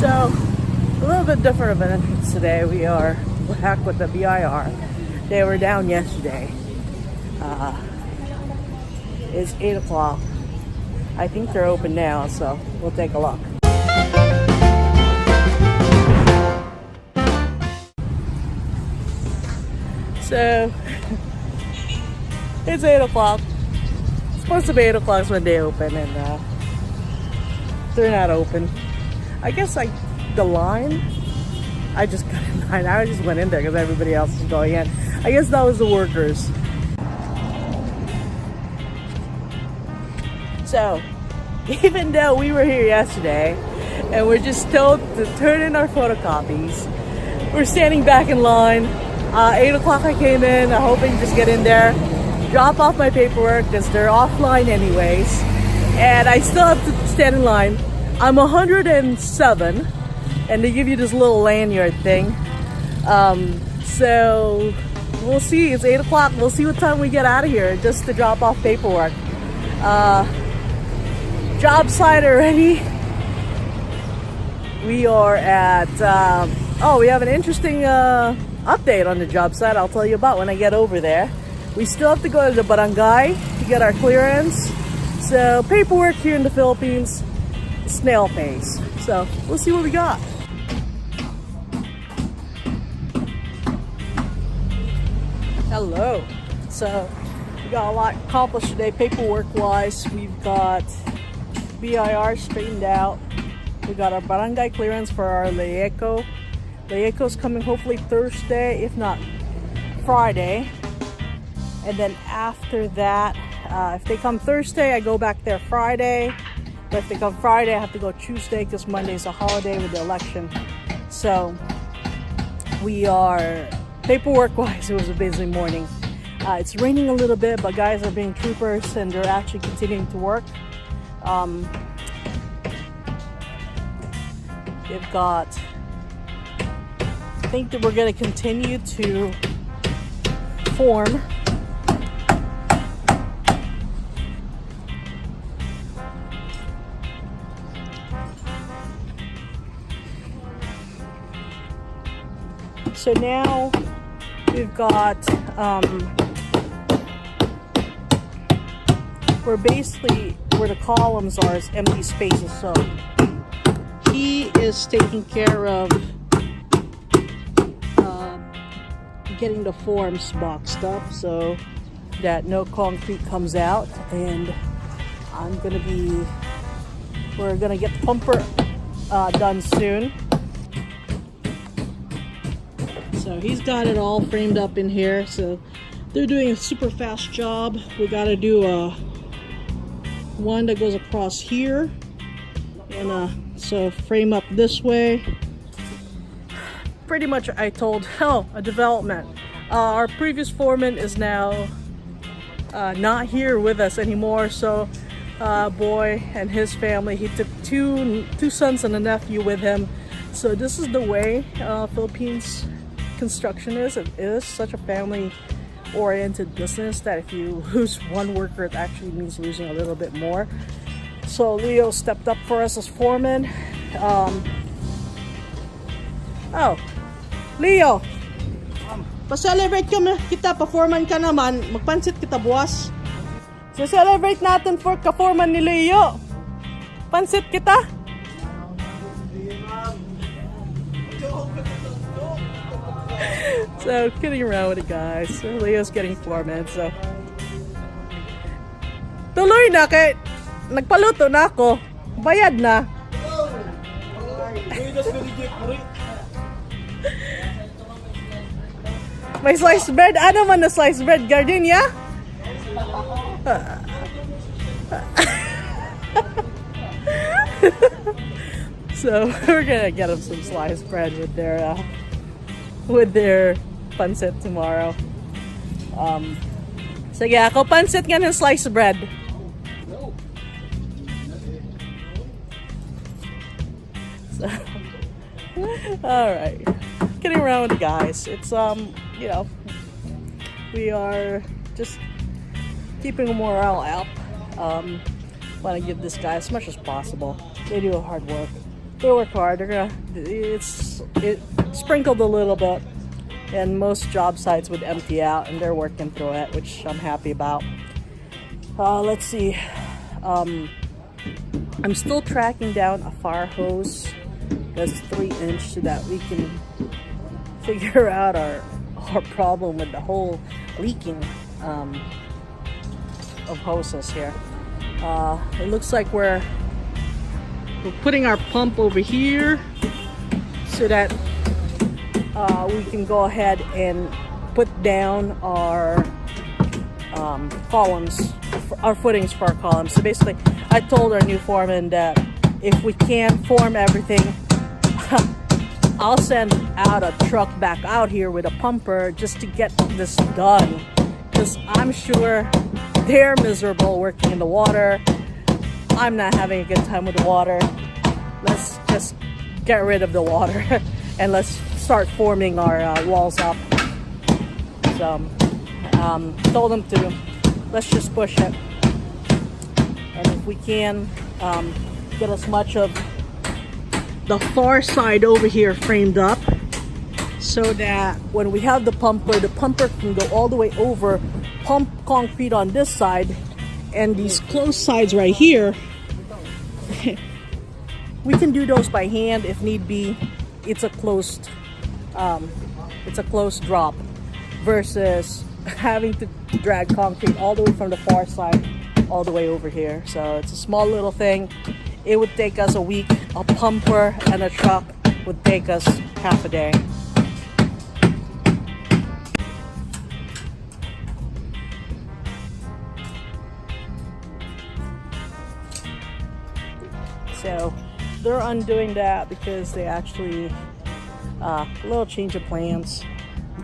So, a little bit different of an entrance today. We are back with the BIR. They were down yesterday. It's 8 o'clock. I think they're open now, so we'll take a look. So, it's 8 o'clock. It's supposed to be 8 o'clock when they open, and they're not open. I guess the line, I just got in line. I just went in there because everybody else is going in. I guess that was the workers. So, even though we were here yesterday and we're just told to turn in our photocopies, we're standing back in line. 8 o'clock I came in, I'm hoping to just get in there, drop off my paperwork because they're offline anyways, and I still have to stand in line. I'm 107, and they give you this little lanyard thing. So we'll see. It's 8 o'clock. We'll see what time we get out of here just to drop off paperwork. Job site already. We are at we have an interesting update on the job site. I'll tell you about when I get over there. We still have to go to the barangay to get our clearance. So paperwork here in the Philippines, snail pace. So we'll see what we got. Hello. So we got a lot accomplished today paperwork wise. We've got BIR straightened out. We got our barangay clearance for our Leyeco. Leyeco's coming hopefully Thursday, if not Friday. And then after that, if they come Thursday, I go back there Friday. But if they come Friday, I have to go Tuesday because Monday's a holiday with the election. So we are, paperwork-wise, it was a busy morning. It's raining a little bit, but guys are being troopers and they're actually continuing to work. They've got, I think that we're going to continue to form. So now we've got, we're basically, where the columns are is empty spaces. So he is taking care of getting the forms boxed up so that no concrete comes out, and we're gonna get the pumper done soon. So he's got it all framed up in here. So they're doing a super fast job. We got to do one that goes across here, and so frame up this way. Pretty much I told, a development. Our previous foreman is now not here with us anymore. So boy and his family, he took two sons and a nephew with him. So this is the way Philippines construction is. It is such a family-oriented business that if you lose one worker, it actually means losing a little bit more. So Leo stepped up for us as foreman. Leo, pa-celebrate kita, pa-foreman ka naman, magpansit kita buwas. So celebrate natin for ka-foreman ni Leo. Pansit kita. So kidding around with it, guys. So Leo's getting foreman. So tuloy na kay nagpaluto na ako. Bayad na. May sliced bread. Ano man na sliced bread? Gardenia? So we're gonna get them some sliced bread with their pancit tomorrow. Sige, ako pancit nga ng sliced bread. So, alright. Getting around with the guys. It's, you know, we are just keeping morale up. Want to give this guy as much as possible. They do hard work. they work hard. It sprinkled a little bit, and most job sites would empty out, and they're working through it, which I'm happy about. Let's see. I'm still tracking down a fire hose that's 3-inch so that we can figure out our problem with the whole leaking of hoses here. It looks like we're putting our pump over here so that we can go ahead and put down our columns, our footings for our columns. So basically, I told our new foreman that if we can't form everything, I'll send out a truck back out here with a pumper just to get this done, because I'm sure they're miserable working in the water. I'm not having a good time with the water. Let's just get rid of the water and let's start forming our walls up. So told them to, let's just push it, and if we can get as much of the far side over here framed up so that when we have the pumper can go all the way over, pump concrete on this side, and these closed sides right here we can do those by hand if need be. It's a closed drop versus having to drag concrete all the way from the far side all the way over here. So it's a small little thing. It would take us a week. A pumper and a truck would take us half a day. So they're undoing that because they actually a little change of plans.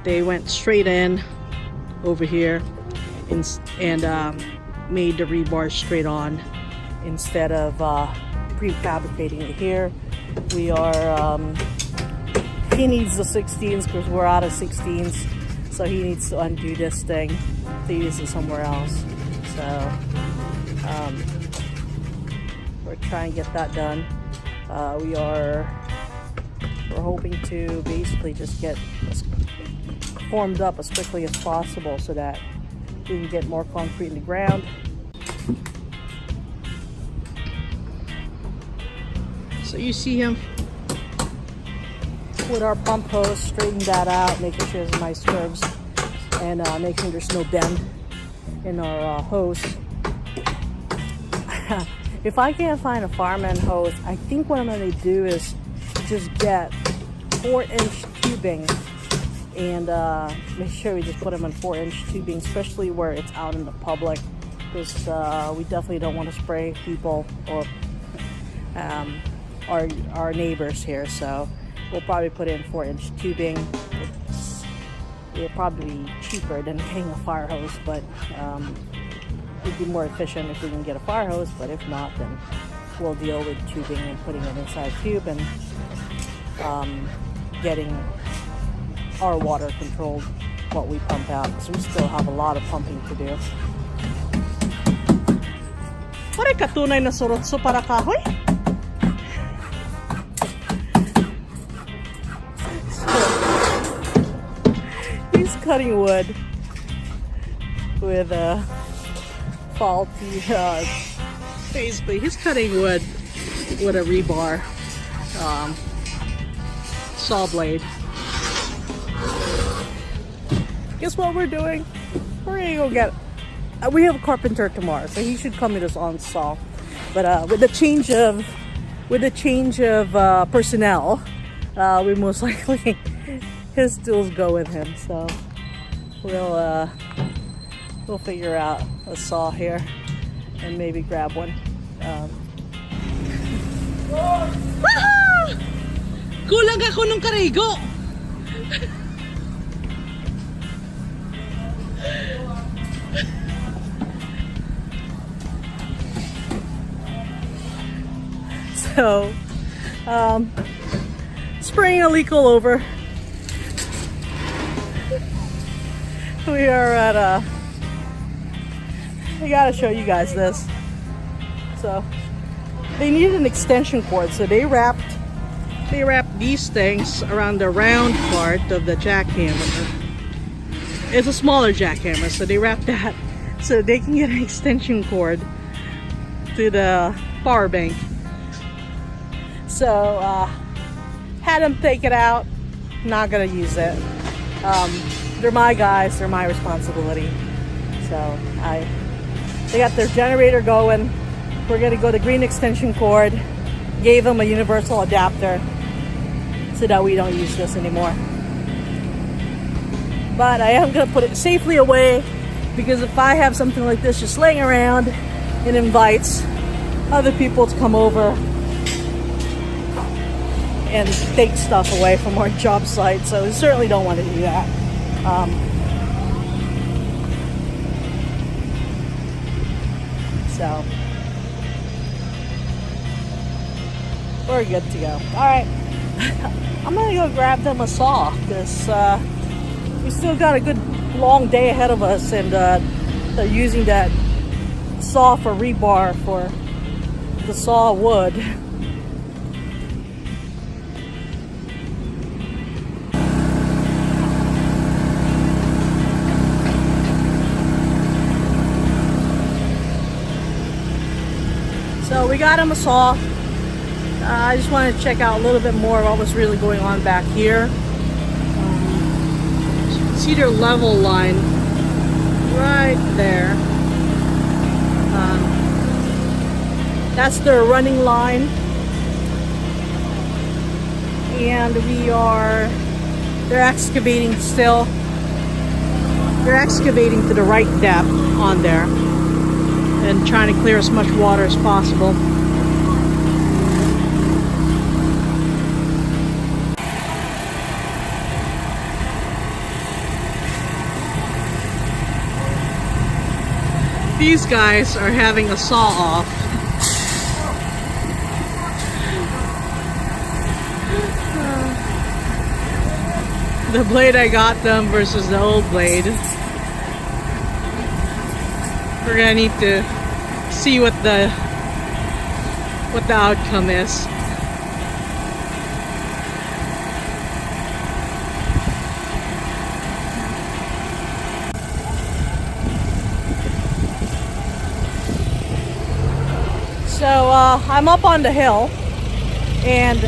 They went straight in over here and made the rebar straight on instead of prefabricating it here. We are he needs the 16s because we're out of 16s, so he needs to undo this thing to use it somewhere else. So we're trying to get that done. We're hoping to basically just get formed up as quickly as possible so that we can get more concrete in the ground. So you see him with our pump hose, straighten that out, making sure there's nice curves, and making there's no bend in our hose. If I can't find a fireman hose, I think what I'm going to do is just get 4-inch tubing and make sure we just put them on 4-inch tubing, especially where it's out in the public, because we definitely don't want to spray people or our neighbors here. So we'll probably put in 4-inch tubing. It'll probably be cheaper than getting a fire hose, but it'd be more efficient if we can get a fire hose. But if not, then we'll deal with tubing and putting it inside a tube and getting our water controlled what we pump out, because we still have a lot of pumping to do. Pare katunay na surotso para kahoy. He's cutting wood with a faulty basically he's cutting wood with a rebar saw blade. Guess what we're doing? We're gonna go get we have a carpenter tomorrow, so he should come with us on saw. But with the change of personnel, we most likely his tools go with him. So we'll figure out a saw here and maybe grab one. Kulang ako nung karigo. So, spraying a leak all over. We are at I gotta show you guys this. So, they needed an extension cord, so they wrapped they wrap these things around the round part of the jackhammer. It's a smaller jackhammer, so they wrap that so they can get an extension cord to the power bank. So had them take it out. Not gonna use it. They're my guys, they're my responsibility. So they got their generator going. We're gonna go to green extension cord. Gave them a universal adapter so that we don't use this anymore. But I am gonna put it safely away, because if I have something like this just laying around, it invites other people to come over and take stuff away from our job site. So we certainly don't want to do that. So we're good to go. All right, I'm gonna go grab them a saw, because we still got a good long day ahead of us, and they're using that saw for rebar for the saw wood. So we got him a saw. I just wanted to check out a little bit more of what was really going on back here. See their level line right there. That's their running line. And they're excavating still. They're excavating to the right depth on there and trying to clear as much water as possible. These guys are having a saw-off. The blade I got them versus the old blade. We're gonna need to see what the outcome is. So I'm up on the hill, and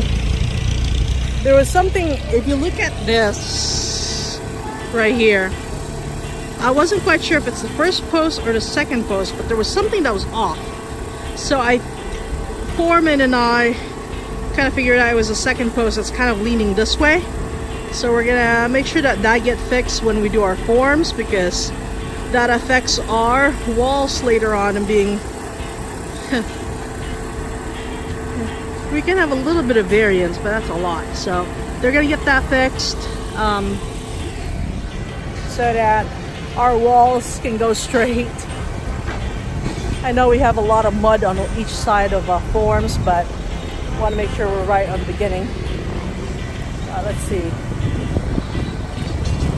there was something, if you look at this right here, I wasn't quite sure if it's the first post or the second post, but there was something that was off. So foreman and I kind of figured out it was the second post that's kind of leaning this way. So we're gonna make sure that get fixed when we do our forms, because that affects our walls later on, and being we can have a little bit of variance, but that's a lot. So they're gonna get that fixed so that our walls can go straight. I know we have a lot of mud on each side of forms, but I want to make sure we're right on the beginning. Let's see.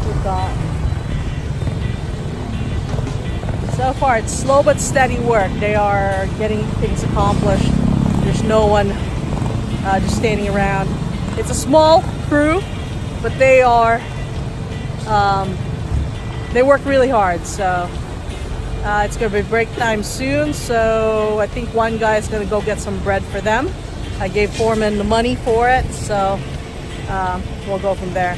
We've got, so far it's slow but steady work. They are getting things accomplished. There's no one just standing around. It's a small crew, but they are they work really hard. So it's gonna be break time soon, so I think one guy is gonna go get some bread for them. I gave foreman the money for it, so we'll go from there.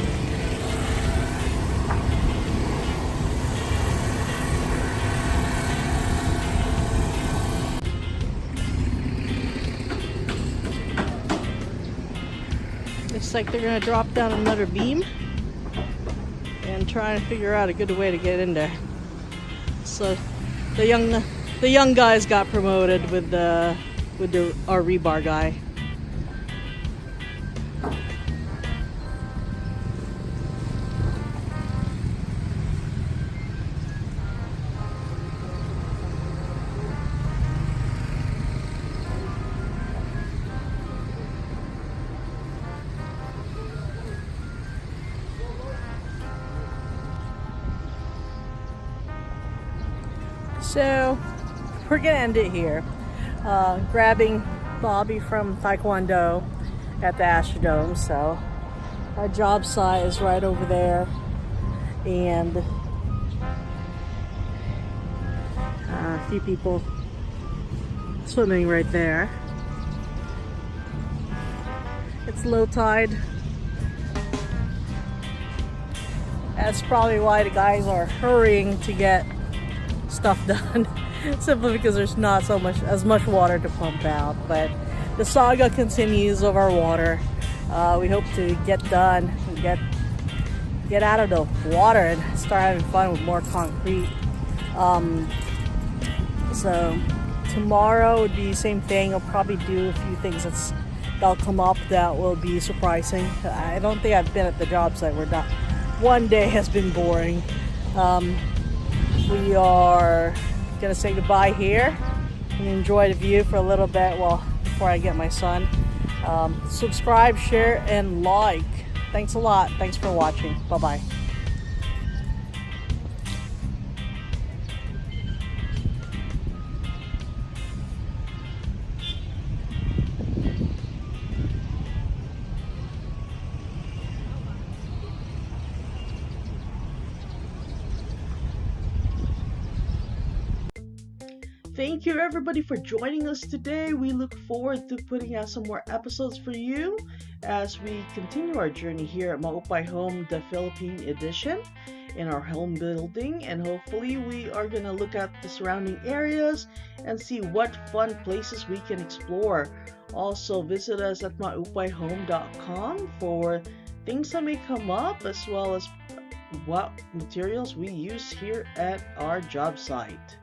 Looks like they're gonna drop down another beam and try and figure out a good way to get in there. So the young guys got promoted with our rebar guy. So we're gonna end it here. Grabbing Bobby from Taekwondo at the Astrodome. So our job site is right over there, and a few people swimming right there. It's low tide. That's probably why the guys are hurrying to get stuff done. Simply because there's not as much water to pump out. But the saga continues of our water. We hope to get done and get out of the water and start having fun with more concrete. So tomorrow would be the same thing. I'll probably do a few things that'll come up that will be surprising. I don't think I've been at the job site where not one day has been boring. We are gonna say goodbye here and enjoy the view for a little bit before I get my son. Subscribe, share, and like. Thanks a lot. Thanks for watching. Bye-bye. Thank you everybody for joining us today. We look forward to putting out some more episodes for you as we continue our journey here at Maupay Home, the Philippine edition, in our home building. And hopefully we are going to look at the surrounding areas and see what fun places we can explore. Also visit us at maupayhome.com for things that may come up, as well as what materials we use here at our job site.